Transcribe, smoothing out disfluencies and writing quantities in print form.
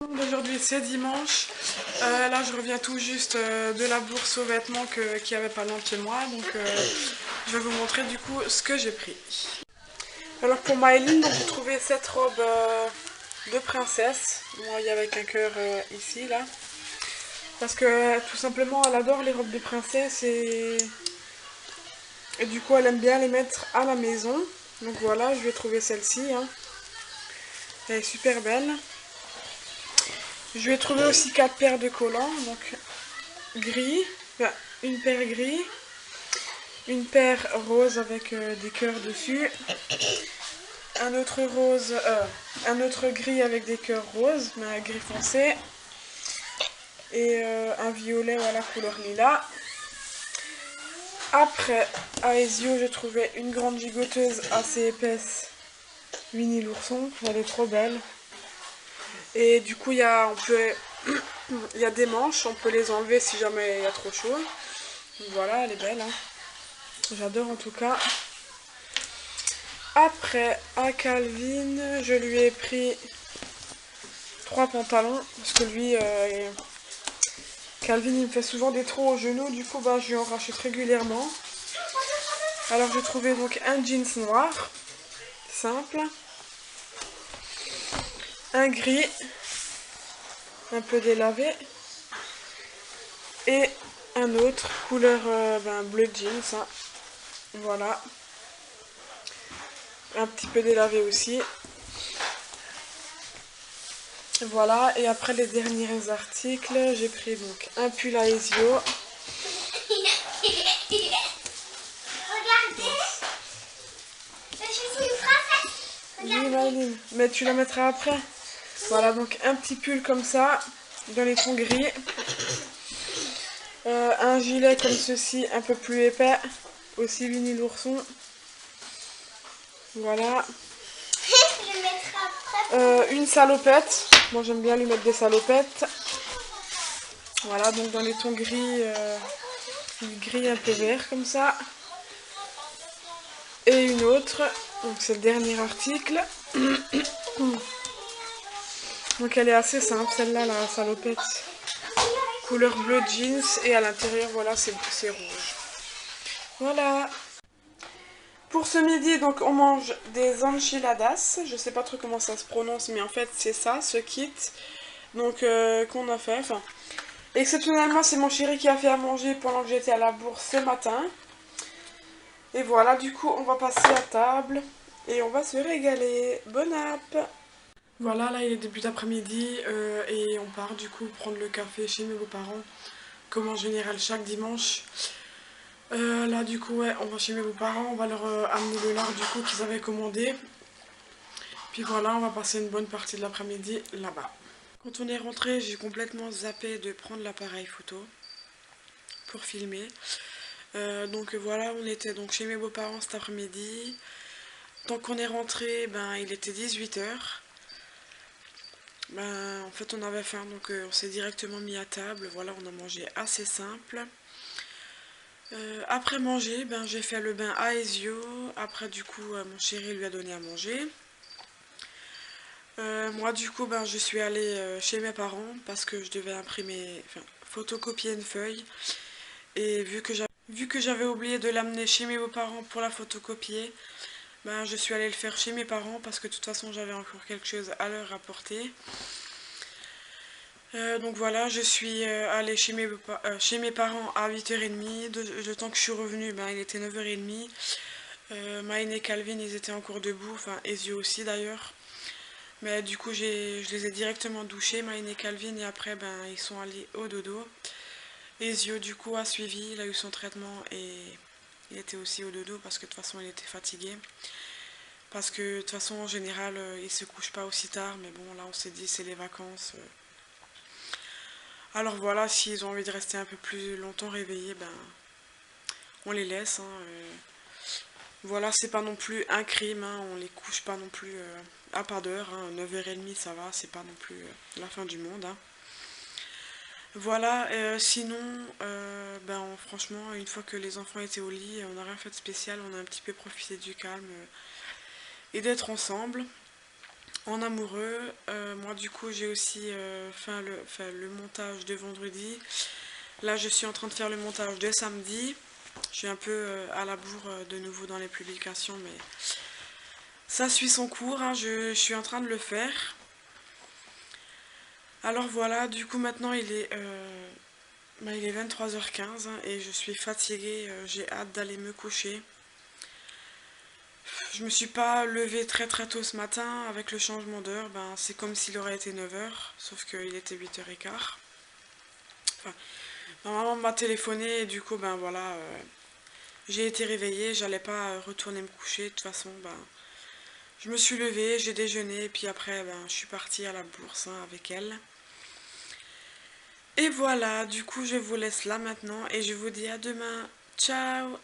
Aujourd'hui c'est dimanche, là je reviens tout juste de la bourse aux vêtements qu'il n'y avait pas loin de chez moi, donc je vais vous montrer du coup ce que j'ai pris. Alors pour Maëline, donc j'ai trouvé cette robe de princesse, moi il y avait un cœur ici là, parce que tout simplement elle adore les robes de princesse et du coup elle aime bien les mettre à la maison, donc voilà je lui ai trouvé celle-ci, hein. Elle est super belle. Je lui ai trouvé aussi 4 paires de collants, donc gris, enfin, une paire gris, une paire rose avec des cœurs dessus, un autre rose, un autre gris avec des cœurs roses, mais un gris foncé, et un violet à la couleur lilas. Après, à Ezio, j'ai trouvé une grande gigoteuse assez épaisse, Winnie l'ourson, elle est trop belle. Et du coup, il y a des manches, on peut les enlever si jamais il y a trop chaud. Donc voilà, elle est belle, hein. J'adore en tout cas. Après, à Calvin, je lui ai pris 3 pantalons. Parce que lui, Calvin, il me fait souvent des trous aux genoux. Du coup, bah, je lui en rachète régulièrement. Alors, j'ai trouvé donc un jeans noir, simple. Un gris, un peu délavé. Et un autre, couleur bleu jeans. Hein. Voilà. Un petit peu délavé aussi. Voilà, et après les derniers articles, j'ai pris donc un pull à Ezio. Oui, Maëline, mais tu la mettras après. Voilà, donc un petit pull comme ça, dans les tons gris. Un gilet comme ceci, un peu plus épais, aussi Winnie l'ourson. Voilà. Une salopette. Moi j'aime bien lui mettre des salopettes. Voilà, donc dans les tons gris, gris un peu vert comme ça. Et une autre, donc c'est le dernier article. Donc elle est assez simple celle-là, la salopette. Couleur bleu jeans et à l'intérieur voilà c'est rouge. Voilà. Pour ce midi donc on mange des enchiladas. Je sais pas trop comment ça se prononce mais en fait c'est ça, ce kit. Donc qu'on a fait. Enfin, exceptionnellement c'est mon chéri qui a fait à manger pendant que j'étais à la bourse ce matin. Et voilà, du coup on va passer à table et on va se régaler. Bon app. Voilà, là il est début d'après-midi et on part du coup prendre le café chez mes beaux-parents, comme en général chaque dimanche. Là du coup ouais, on va chez mes beaux-parents, on va leur amener le lard du coup qu'ils avaient commandé. Puis voilà, on va passer une bonne partie de l'après-midi là-bas. Quand on est rentré, j'ai complètement zappé de prendre l'appareil photo pour filmer. Donc voilà, on était donc chez mes beaux-parents cet après-midi. Tant qu'on est rentré, ben il était 18 h. Ben, en fait on avait faim donc on s'est directement mis à table, voilà on a mangé assez simple. Après manger, ben, j'ai fait le bain à Ezio, après du coup mon chéri lui a donné à manger. Moi du coup ben, je suis allée chez mes parents parce que je devais imprimer, enfin photocopier une feuille. Et vu que j'avais oublié de l'amener chez mes beaux-parents pour la photocopier, ben, je suis allée le faire chez mes parents parce que de toute façon j'avais encore quelque chose à leur apporter. Donc voilà, je suis allée chez mes parents à 8 h 30. Le temps que je suis revenue, ben, il était 9 h 30. Maïne et Calvin, ils étaient encore debout, enfin Ezio aussi d'ailleurs. Mais du coup, je les ai directement douchés, Maïne et Calvin, et après, ben, ils sont allés au dodo. Ezio, du coup, a suivi, il a eu son traitement et il était aussi au dodo parce que de toute façon, il était fatigué. Parce que de toute façon, en général, il se couche pas aussi tard, mais bon, là, on s'est dit, c'est les vacances. Alors voilà, s'ils ont envie de rester un peu plus longtemps réveillés, ben on les laisse. Hein, voilà, c'est pas non plus un crime, hein, on les couche pas non plus à pas d'heure. Hein, 9 h 30 ça va, c'est pas non plus la fin du monde. Hein. Voilà, sinon, franchement, une fois que les enfants étaient au lit, on n'a rien fait de spécial, on a un petit peu profité du calme et d'être ensemble. en amoureux. Moi du coup j'ai aussi fait le montage de vendredi. Là je suis en train de faire le montage de samedi. Je suis un peu à la bourre de nouveau dans les publications, mais ça suit son cours, hein, je suis en train de le faire. Alors voilà, du coup maintenant il est 23h15 hein, et je suis fatiguée, j'ai hâte d'aller me coucher. Je me suis pas levée très très tôt ce matin avec le changement d'heure, ben, c'est comme s'il aurait été 9h, sauf qu'il était 8h15. Enfin, ma maman m'a téléphoné et du coup ben voilà, j'ai été réveillée, j'allais pas retourner me coucher, de toute façon ben je me suis levée, j'ai déjeuné et puis après ben je suis partie à la bourse hein, avec elle. Et voilà, du coup je vous laisse là maintenant et je vous dis à demain. Ciao!